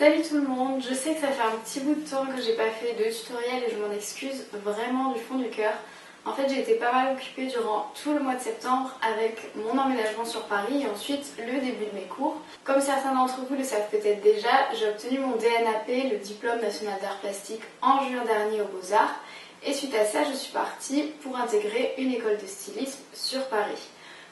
Salut tout le monde, je sais que ça fait un petit bout de temps que j'ai pas fait de tutoriel et je m'en excuse vraiment du fond du cœur. En fait j'ai été pas mal occupée durant tout le mois de septembre avec mon emménagement sur Paris et ensuite le début de mes cours. Comme certains d'entre vous le savent peut-être déjà, j'ai obtenu mon DNAP, le diplôme national d'art plastique, en juin dernier aux Beaux-Arts. Et suite à ça, je suis partie pour intégrer une école de stylisme sur Paris.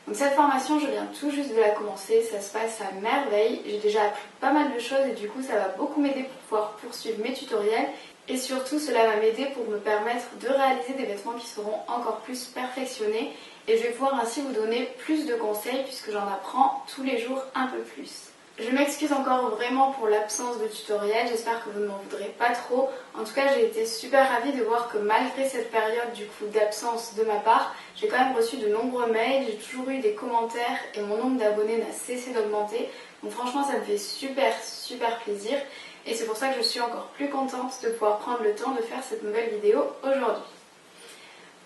Donc cette formation, je viens tout juste de la commencer, ça se passe à merveille. J'ai déjà appris pas mal de choses et du coup ça va beaucoup m'aider pour pouvoir poursuivre mes tutoriels. Et surtout cela va m'aider pour me permettre de réaliser des vêtements qui seront encore plus perfectionnés. Et je vais pouvoir ainsi vous donner plus de conseils puisque j'en apprends tous les jours un peu plus. Je m'excuse encore vraiment pour l'absence de tutoriel, j'espère que vous ne m'en voudrez pas trop. En tout cas, j'ai été super ravie de voir que malgré cette période d'absence de ma part, j'ai quand même reçu de nombreux mails, j'ai toujours eu des commentaires et mon nombre d'abonnés n'a cessé d'augmenter. Donc franchement, ça me fait super plaisir et c'est pour ça que je suis encore plus contente de pouvoir prendre le temps de faire cette nouvelle vidéo aujourd'hui.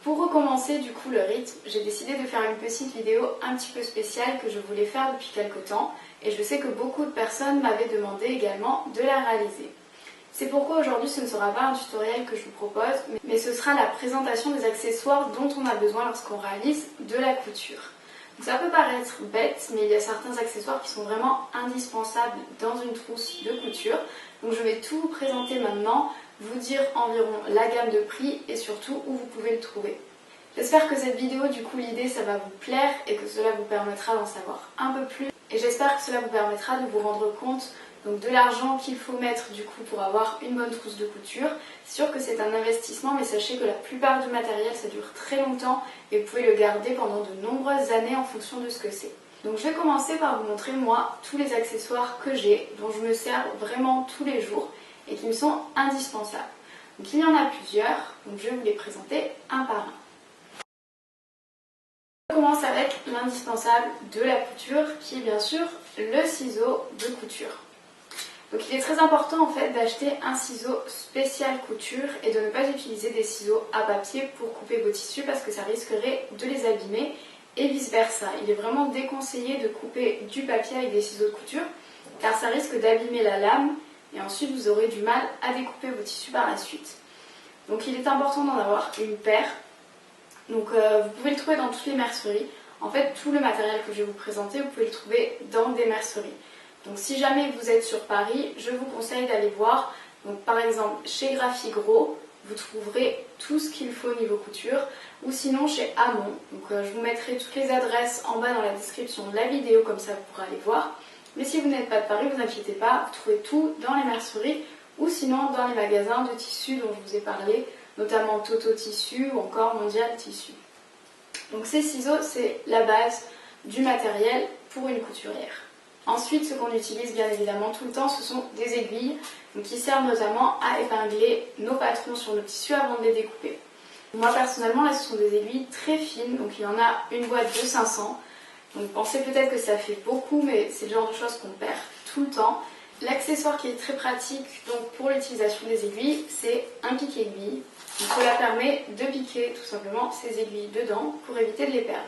Pour recommencer du coup le rythme, j'ai décidé de faire une petite vidéo un petit peu spéciale que je voulais faire depuis quelques temps et je sais que beaucoup de personnes m'avaient demandé également de la réaliser. C'est pourquoi aujourd'hui ce ne sera pas un tutoriel que je vous propose, mais ce sera la présentation des accessoires dont on a besoin lorsqu'on réalise de la couture. Donc ça peut paraître bête, mais il y a certains accessoires qui sont vraiment indispensables dans une trousse de couture. Donc je vais tout vous présenter maintenant, vous dire environ la gamme de prix et surtout où vous pouvez le trouver. J'espère que cette vidéo, du coup l'idée ça va vous plaire et que cela vous permettra d'en savoir un peu plus. Et j'espère que cela vous permettra de vous rendre compte donc, de l'argent qu'il faut mettre du coup pour avoir une bonne trousse de couture. C'est sûr que c'est un investissement, mais sachez que la plupart du matériel ça dure très longtemps et vous pouvez le garder pendant de nombreuses années en fonction de ce que c'est. Donc je vais commencer par vous montrer moi tous les accessoires que j'ai, dont je me sers vraiment tous les jours et qui me sont indispensables. Donc il y en a plusieurs, donc je vais vous les présenter un par un. On commence avec l'indispensable de la couture qui est bien sûr le ciseau de couture. Donc il est très important en fait d'acheter un ciseau spécial couture et de ne pas utiliser des ciseaux à papier pour couper vos tissus parce que ça risquerait de les abîmer et vice versa. Il est vraiment déconseillé de couper du papier avec des ciseaux de couture car ça risque d'abîmer la lame et ensuite vous aurez du mal à découper vos tissus par la suite. Donc il est important d'en avoir une paire. Donc vous pouvez le trouver dans toutes les merceries. En fait tout le matériel que je vais vous présenter vous pouvez le trouver dans des merceries. Donc si jamais vous êtes sur Paris, je vous conseille d'aller voir. Donc par exemple chez Grafigros, vous trouverez tout ce qu'il faut au niveau couture. Ou sinon chez Amont. Donc je vous mettrai toutes les adresses en bas dans la description de la vidéo, comme ça vous pourrez aller voir. Mais si vous n'êtes pas de Paris, vous inquiétez pas, vous trouvez tout dans les merceries ou sinon dans les magasins de tissus dont je vous ai parlé, notamment Toto Tissu ou encore Mondial Tissu. Donc ces ciseaux, c'est la base du matériel pour une couturière. Ensuite, ce qu'on utilise bien évidemment tout le temps, ce sont des aiguilles qui servent notamment à épingler nos patrons sur nos tissus avant de les découper. Moi personnellement, là ce sont des aiguilles très fines, donc il y en a une boîte de 500. Donc pensez peut-être que ça fait beaucoup, mais c'est le genre de choses qu'on perd tout le temps. L'accessoire qui est très pratique donc, pour l'utilisation des aiguilles, c'est un pique-aiguille. Cela permet de piquer tout simplement ces aiguilles dedans pour éviter de les perdre.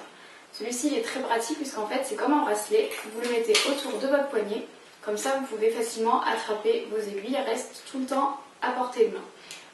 Celui-ci il est très pratique puisqu'en fait c'est comme un bracelet, vous le mettez autour de votre poignet, comme ça vous pouvez facilement attraper vos aiguilles, elles restent tout le temps à portée de main.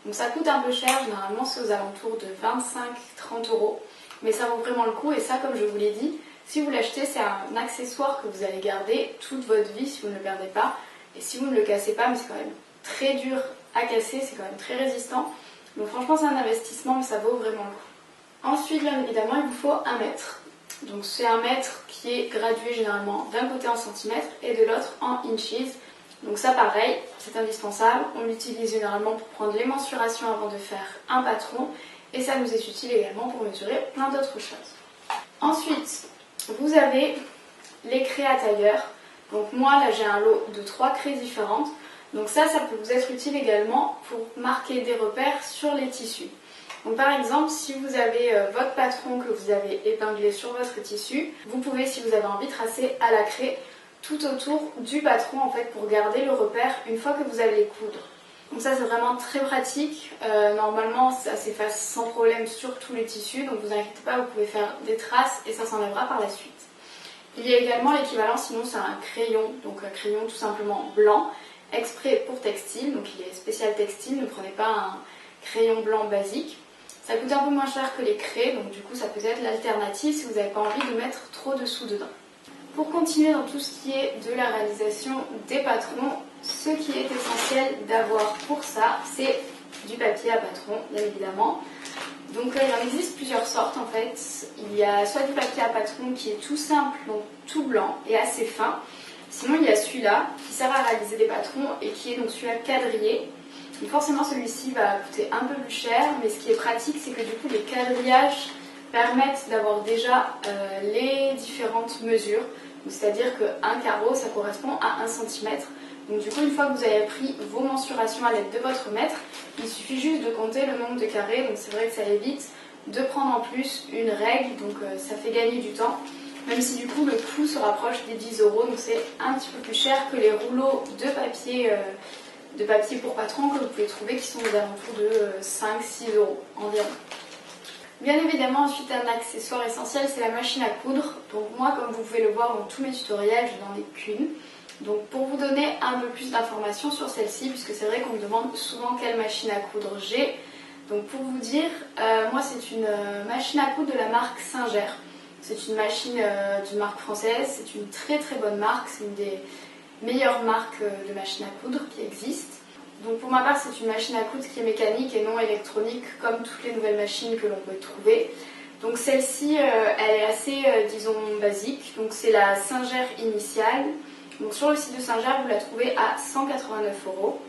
Donc ça coûte un peu cher, généralement c'est aux alentours de 25-30 €, mais ça vaut vraiment le coup et ça comme je vous l'ai dit, si vous l'achetez c'est un accessoire que vous allez garder toute votre vie si vous ne le perdez pas et si vous ne le cassez pas, mais c'est quand même très dur à casser, c'est quand même très résistant, donc franchement c'est un investissement mais ça vaut vraiment le coup. Ensuite bien évidemment il vous faut 1 mètre. Donc c'est 1 mètre qui est gradué généralement d'un côté en centimètres et de l'autre en inches. Donc ça pareil, c'est indispensable. On l'utilise généralement pour prendre les mensurations avant de faire un patron. Et ça nous est utile également pour mesurer plein d'autres choses. Ensuite, vous avez les craies à tailleur. Donc moi là j'ai un lot de 3 craies différentes. Donc ça peut vous être utile également pour marquer des repères sur les tissus. Donc par exemple, si vous avez votre patron que vous avez épinglé sur votre tissu, vous pouvez, si vous avez envie, tracer à la craie tout autour du patron en fait pour garder le repère une fois que vous allez les coudre. Donc ça c'est vraiment très pratique, normalement ça s'efface sans problème sur tous les tissus, donc vous inquiétez pas, vous pouvez faire des traces et ça s'enlèvera par la suite. Il y a également l'équivalent, sinon c'est un crayon, donc un crayon tout simplement blanc. exprès pour textile, donc il est spécial textile, ne prenez pas un crayon blanc basique. Ça coûte un peu moins cher que les craies, donc du coup ça peut être l'alternative si vous n'avez pas envie de mettre trop de sous dedans. Pour continuer dans tout ce qui est de la réalisation des patrons, ce qui est essentiel d'avoir pour ça, c'est du papier à patron, bien évidemment. Donc il en existe plusieurs sortes en fait. Il y a soit du papier à patron qui est tout simple, donc tout blanc et assez fin. Sinon il y a celui-là qui sert à réaliser des patrons et qui est donc celui-là quadrillé. Donc forcément celui-ci va coûter un peu plus cher, mais ce qui est pratique c'est que du coup les quadrillages permettent d'avoir déjà les différentes mesures. C'est-à-dire qu'un carreau ça correspond à 1 cm. Donc du coup une fois que vous avez pris vos mensurations à l'aide de votre mètre, il suffit juste de compter le nombre de carrés. Donc c'est vrai que ça évite de prendre en plus une règle, donc ça fait gagner du temps. Même si du coup le coût se rapproche des 10 €, donc c'est un petit peu plus cher que les rouleaux de papier pour patron que vous pouvez trouver qui sont aux alentours de 5-6 € environ. Bien évidemment, ensuite un accessoire essentiel, c'est la machine à coudre. Donc moi, comme vous pouvez le voir dans tous mes tutoriels, je n'en ai qu'une. Donc pour vous donner un peu plus d'informations sur celle-ci, puisque c'est vrai qu'on me demande souvent quelle machine à coudre j'ai. Donc pour vous dire, moi c'est une machine à coudre de la marque Singer. C'est une machine d'une marque française, c'est une très très bonne marque, c'est une des meilleures marques de machines à coudre qui existent. Donc pour ma part c'est une machine à coudre qui est mécanique et non électronique comme toutes les nouvelles machines que l'on peut trouver. Donc celle-ci elle est assez disons basique, donc c'est la Singer initiale. Donc sur le site de Singer vous la trouvez à 189 €.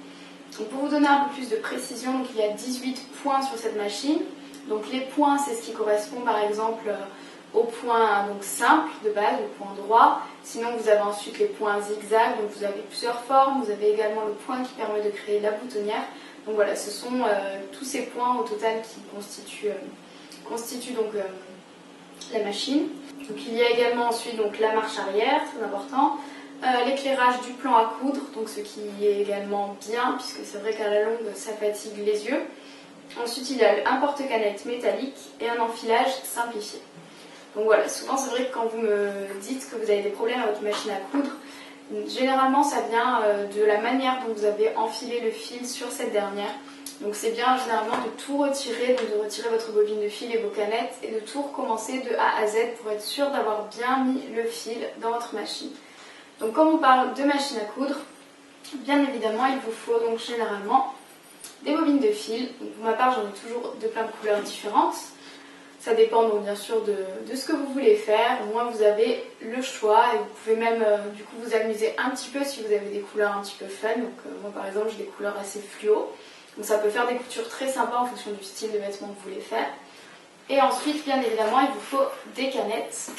Donc pour vous donner un peu plus de précision, donc il y a 18 points sur cette machine. Donc les points c'est ce qui correspond par exemple au point donc simple de base, le point droit. Sinon vous avez ensuite les points zigzag, donc vous avez plusieurs formes. Vous avez également le point qui permet de créer la boutonnière. Donc voilà, ce sont tous ces points au total qui constituent donc la machine. Donc il y a également ensuite donc la marche arrière, très important. L'éclairage du plan à coudre, donc ce qui est également bien puisque c'est vrai qu'à la longue ça fatigue les yeux. Ensuite il y a un porte-canette métallique et un enfilage simplifié. Donc voilà, souvent c'est vrai que quand vous me dites que vous avez des problèmes avec une machine à coudre, généralement ça vient de la manière dont vous avez enfilé le fil sur cette dernière. Donc c'est bien généralement de tout retirer, donc de retirer votre bobine de fil et vos canettes et de tout recommencer de A à Z pour être sûr d'avoir bien mis le fil dans votre machine. Donc comme on parle de machine à coudre, bien évidemment il vous faut donc généralement des bobines de fil. Donc pour ma part j'en ai toujours de plein de couleurs différentes. Ça dépend donc bien sûr de ce que vous voulez faire. Au moins vous avez le choix et vous pouvez même du coup vous amuser un petit peu si vous avez des couleurs un petit peu fun. Donc moi par exemple j'ai des couleurs assez fluo. Donc ça peut faire des coutures très sympas en fonction du style de vêtements que vous voulez faire. Et ensuite bien évidemment il vous faut des canettes.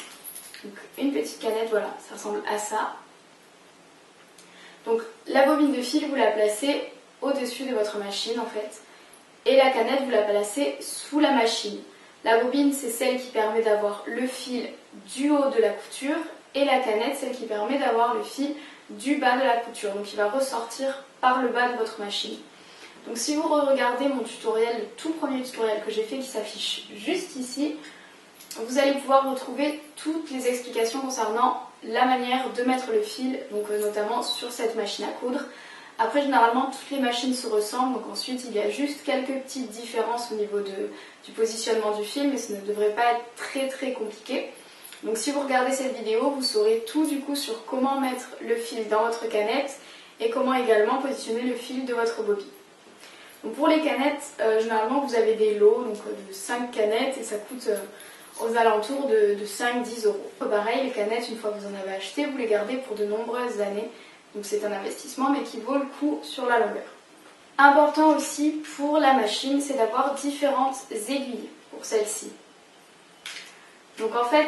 Donc une petite canette, voilà, ça ressemble à ça. Donc la bobine de fil vous la placez au-dessus de votre machine en fait. Et la canette vous la placez sous la machine. La bobine, c'est celle qui permet d'avoir le fil du haut de la couture et la canette, celle qui permet d'avoir le fil du bas de la couture. Donc il va ressortir par le bas de votre machine. Donc si vous regardez mon tutoriel, le tout premier tutoriel que j'ai fait qui s'affiche juste ici, vous allez pouvoir retrouver toutes les explications concernant la manière de mettre le fil, donc notamment sur cette machine à coudre. Après, généralement, toutes les machines se ressemblent, donc ensuite, il y a juste quelques petites différences au niveau du positionnement du fil, mais ce ne devrait pas être très très compliqué. Donc si vous regardez cette vidéo, vous saurez tout du coup sur comment mettre le fil dans votre canette et comment également positionner le fil de votre bobine. Donc pour les canettes, généralement, vous avez des lots donc, de 5 canettes et ça coûte aux alentours de 5-10 €. Pareil, les canettes, une fois que vous en avez acheté, vous les gardez pour de nombreuses années. Donc c'est un investissement mais qui vaut le coup sur la longueur. Important aussi pour la machine, c'est d'avoir différentes aiguilles pour celle-ci. Donc en fait,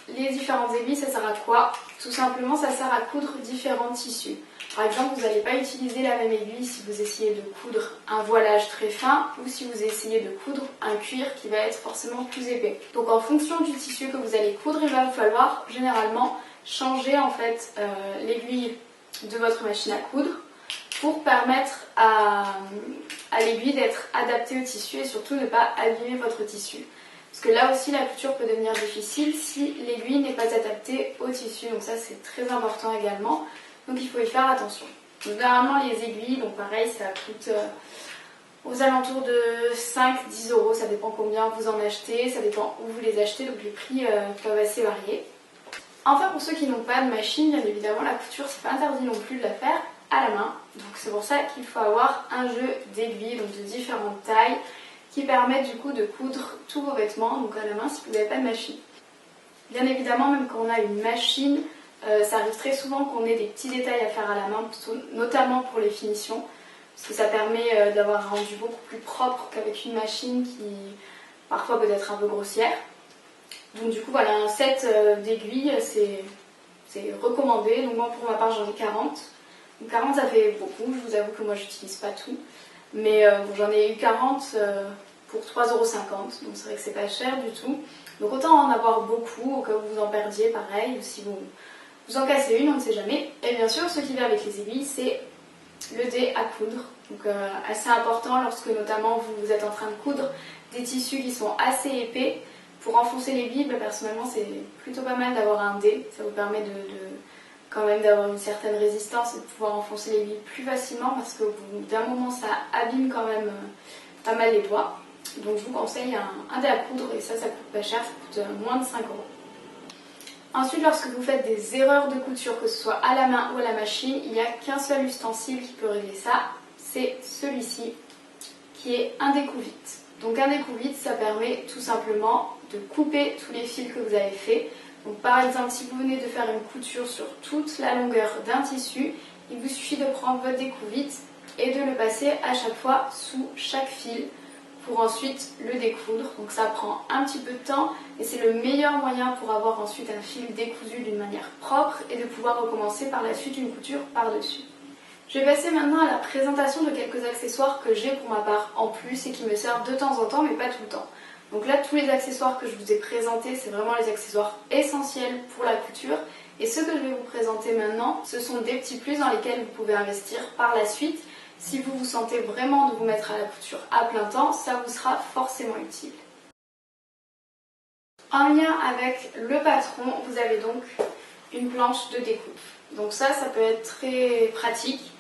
les différentes aiguilles, ça sert à quoi? Tout simplement, ça sert à coudre différents tissus. Par exemple, vous n'allez pas utiliser la même aiguille si vous essayez de coudre un voilage très fin ou si vous essayez de coudre un cuir qui va être forcément plus épais. Donc en fonction du tissu que vous allez coudre, il va vous falloir généralement changer en fait l'aiguille de votre machine à coudre pour permettre à l'aiguille d'être adaptée au tissu et surtout ne pas abîmer votre tissu. Parce que là aussi la couture peut devenir difficile si l'aiguille n'est pas adaptée au tissu, donc ça c'est très important également, donc il faut y faire attention. Généralement les aiguilles, donc pareil, ça coûte aux alentours de 5-10 euros, ça dépend combien vous en achetez, ça dépend où vous les achetez, donc les prix peuvent assez varier. Enfin, pour ceux qui n'ont pas de machine, bien évidemment la couture c'est pas interdit non plus de la faire à la main, donc c'est pour ça qu'il faut avoir un jeu d'aiguilles, donc de différentes tailles, qui permettent du coup de coudre tous vos vêtements, donc à la main si vous n'avez pas de machine. Bien évidemment, même quand on a une machine, ça arrive très souvent qu'on ait des petits détails à faire à la main, notamment pour les finitions, parce que ça permet d'avoir un rendu beaucoup plus propre qu'avec une machine qui parfois peut être un peu grossière. Donc du coup voilà, un set d'aiguilles c'est recommandé, donc moi pour ma part j'en ai 40. Donc 40 ça fait beaucoup, je vous avoue que moi j'utilise pas tout, mais j'en ai eu 40 pour 3,50 €, donc c'est vrai que c'est pas cher du tout. Donc autant en avoir beaucoup au cas où vous en perdiez pareil, ou si vous en cassez une, on ne sait jamais. Et bien sûr ce qui va avec les aiguilles c'est le dé à coudre, donc assez important lorsque notamment vous êtes en train de coudre des tissus qui sont assez épais. Pour enfoncer l'aiguille, personnellement c'est plutôt pas mal d'avoir un dé, ça vous permet quand même d'avoir une certaine résistance et de pouvoir enfoncer l'aiguille plus facilement parce qu'au bout d'un moment ça abîme quand même pas mal les doigts. Donc je vous conseille un dé à coudre et ça coûte pas cher, ça coûte moins de 5 €. Ensuite, lorsque vous faites des erreurs de couture, que ce soit à la main ou à la machine, il n'y a qu'un seul ustensile qui peut régler ça, c'est celui-ci qui est un découvite. Donc un découvite, ça permet tout simplement de couper tous les fils que vous avez fait. Donc par exemple, si vous venez de faire une couture sur toute la longueur d'un tissu, il vous suffit de prendre votre découvite et de le passer à chaque fois sous chaque fil pour ensuite le découdre. Donc ça prend un petit peu de temps et c'est le meilleur moyen pour avoir ensuite un fil décousu d'une manière propre et de pouvoir recommencer par la suite une couture par-dessus. Je vais passer maintenant à la présentation de quelques accessoires que j'ai pour ma part en plus et qui me servent de temps en temps mais pas tout le temps. Donc là, tous les accessoires que je vous ai présentés, c'est vraiment les accessoires essentiels pour la couture. Et ceux que je vais vous présenter maintenant, ce sont des petits plus dans lesquels vous pouvez investir par la suite. Si vous vous sentez vraiment de vous mettre à la couture à plein temps, ça vous sera forcément utile. En lien avec le patron, vous avez donc une planche de découpe. Donc ça peut être très pratique,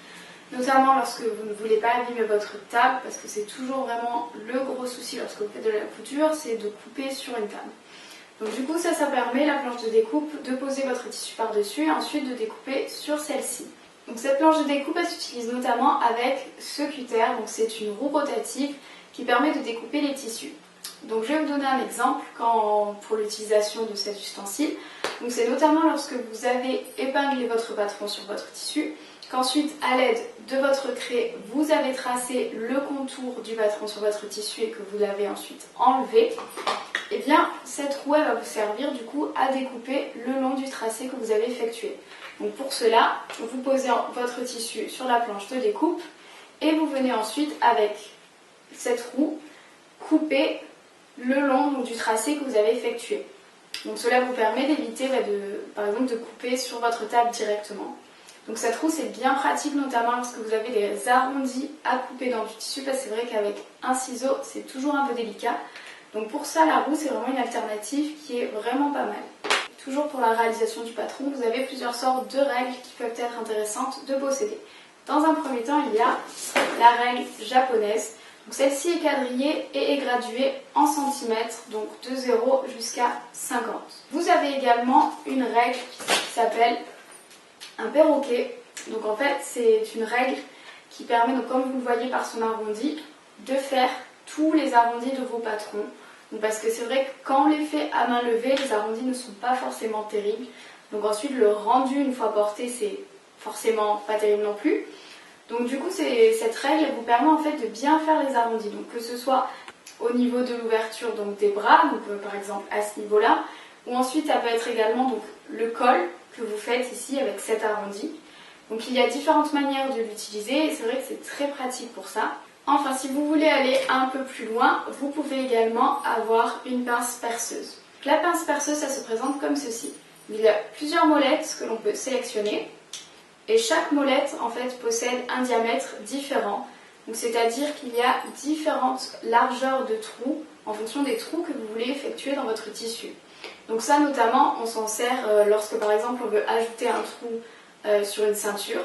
notamment lorsque vous ne voulez pas abîmer votre table, parce que c'est toujours vraiment le gros souci lorsque vous faites de la couture, c'est de couper sur une table. Donc du coup ça permet, la planche de découpe, de poser votre tissu par-dessus et ensuite de découper sur celle-ci. Donc cette planche de découpe, elle s'utilise notamment avec ce cutter, donc c'est une roue rotative qui permet de découper les tissus. Donc je vais vous donner un exemple pour l'utilisation de cet ustensile. Donc c'est notamment lorsque vous avez épinglé votre patron sur votre tissu, qu'ensuite à l'aide de votre craie, vous avez tracé le contour du patron sur votre tissu et que vous l'avez ensuite enlevé. Et bien cette roue va vous servir du coup à découper le long du tracé que vous avez effectué. Donc pour cela, vous posez votre tissu sur la planche de découpe et vous venez ensuite avec cette roue couper le long du tracé que vous avez effectué. Donc cela vous permet d'éviter par exemple de couper sur votre table directement. Donc cette roue c'est bien pratique notamment lorsque vous avez des arrondis à couper dans du tissu parce que c'est vrai qu'avec un ciseau c'est toujours un peu délicat. Donc pour ça la roue c'est vraiment une alternative qui est vraiment pas mal. Toujours pour la réalisation du patron, vous avez plusieurs sortes de règles qui peuvent être intéressantes de posséder. Dans un premier temps, il y a la règle japonaise. Donc celle-ci est quadrillée et est graduée en centimètres, donc de 0 jusqu'à 50. Vous avez également une règle qui s'appelle un perroquet. Donc en fait, c'est une règle qui permet, donc, comme vous le voyez par son arrondi, de faire tous les arrondis de vos patrons. Donc parce que c'est vrai que quand on les fait à main levée, les arrondis ne sont pas forcément terribles. Donc ensuite, le rendu une fois porté, c'est forcément pas terrible non plus. Donc du coup, cette règle vous permet en fait de bien faire les arrondis. Donc que ce soit au niveau de l'ouverture des bras, donc par exemple à ce niveau-là, ou ensuite ça peut être également donc, le col que vous faites ici avec cet arrondi. Donc il y a différentes manières de l'utiliser et c'est vrai que c'est très pratique pour ça. Enfin, si vous voulez aller un peu plus loin, vous pouvez également avoir une pince perceuse. La pince perceuse, ça se présente comme ceci. Il y a plusieurs molettes que l'on peut sélectionner et chaque molette en fait possède un diamètre différent. Donc c'est-à-dire qu'il y a différentes largeurs de trous en fonction des trous que vous voulez effectuer dans votre tissu. Donc ça notamment, on s'en sert lorsque par exemple on veut ajouter un trou sur une ceinture.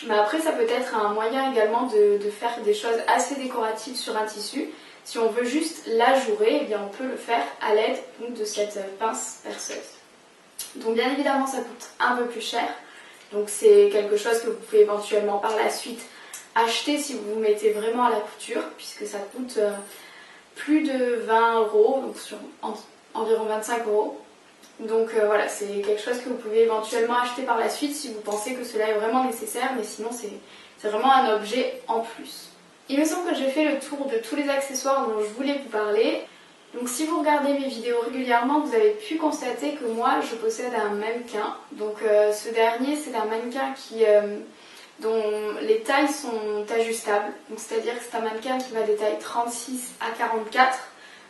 Mais après ça peut être un moyen également de faire des choses assez décoratives sur un tissu. Si on veut juste l'ajourer, eh bien on peut le faire à l'aide de cette pince perceuse. Donc bien évidemment ça coûte un peu plus cher. Donc c'est quelque chose que vous pouvez éventuellement par la suite acheter si vous vous mettez vraiment à la couture, puisque ça coûte plus de 20 €, donc sur environ 25 €. Donc voilà, c'est quelque chose que vous pouvez éventuellement acheter par la suite si vous pensez que cela est vraiment nécessaire, mais sinon c'est vraiment un objet en plus. Il me semble que j'ai fait le tour de tous les accessoires dont je voulais vous parler. Donc si vous regardez mes vidéos régulièrement, vous avez pu constater que moi je possède un mannequin. Donc ce dernier c'est un mannequin dont les tailles sont ajustables. Donc c'est-à-dire que c'est un mannequin qui va des tailles 36 à 44.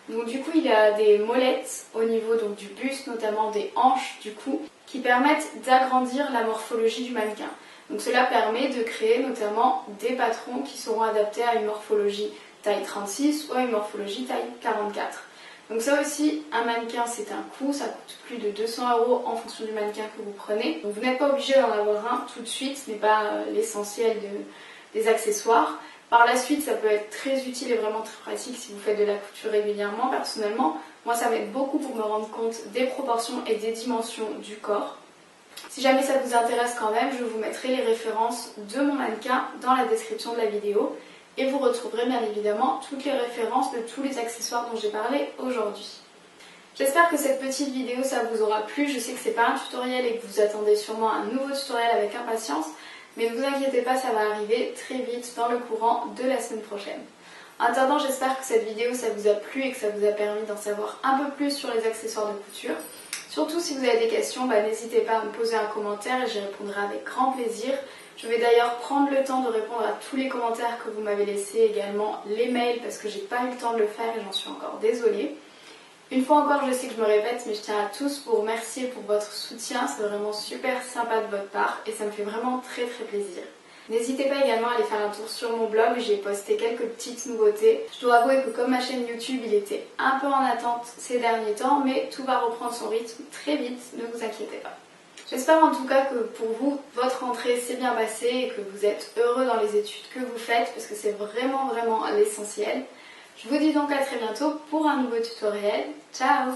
Donc du coup il a des molettes au niveau donc, du buste, notamment des hanches du cou, qui permettent d'agrandir la morphologie du mannequin. Donc cela permet de créer notamment des patrons qui seront adaptés à une morphologie taille 36 ou à une morphologie taille 44. Donc ça aussi, un mannequin c'est un coût, ça coûte plus de 200 € en fonction du mannequin que vous prenez. Donc vous n'êtes pas obligé d'en avoir un tout de suite, ce n'est pas l'essentiel des accessoires. Par la suite, ça peut être très utile et vraiment très pratique si vous faites de la couture régulièrement. Personnellement, moi ça m'aide beaucoup pour me rendre compte des proportions et des dimensions du corps. Si jamais ça vous intéresse quand même, je vous mettrai les références de mon mannequin dans la description de la vidéo. Et vous retrouverez bien évidemment toutes les références de tous les accessoires dont j'ai parlé aujourd'hui. J'espère que cette petite vidéo ça vous aura plu. Je sais que c'est pas un tutoriel et que vous attendez sûrement un nouveau tutoriel avec impatience. Mais ne vous inquiétez pas, ça va arriver très vite dans le courant de la semaine prochaine. En attendant, j'espère que cette vidéo ça vous a plu et que ça vous a permis d'en savoir un peu plus sur les accessoires de couture. Surtout si vous avez des questions, n'hésitez pas à me poser un commentaire et j'y répondrai avec grand plaisir. Je vais d'ailleurs prendre le temps de répondre à tous les commentaires que vous m'avez laissés, également les mails parce que j'ai pas eu le temps de le faire et j'en suis encore désolée. Une fois encore, je sais que je me répète, mais je tiens à tous vous remercier pour votre soutien, c'est vraiment super sympa de votre part et ça me fait vraiment très plaisir. N'hésitez pas également à aller faire un tour sur mon blog, j'ai posté quelques petites nouveautés. Je dois avouer que comme ma chaîne YouTube, il était un peu en attente ces derniers temps, mais tout va reprendre son rythme très vite, ne vous inquiétez pas. J'espère en tout cas que pour vous, votre rentrée s'est bien passée et que vous êtes heureux dans les études que vous faites parce que c'est vraiment l'essentiel. Je vous dis donc à très bientôt pour un nouveau tutoriel. Ciao!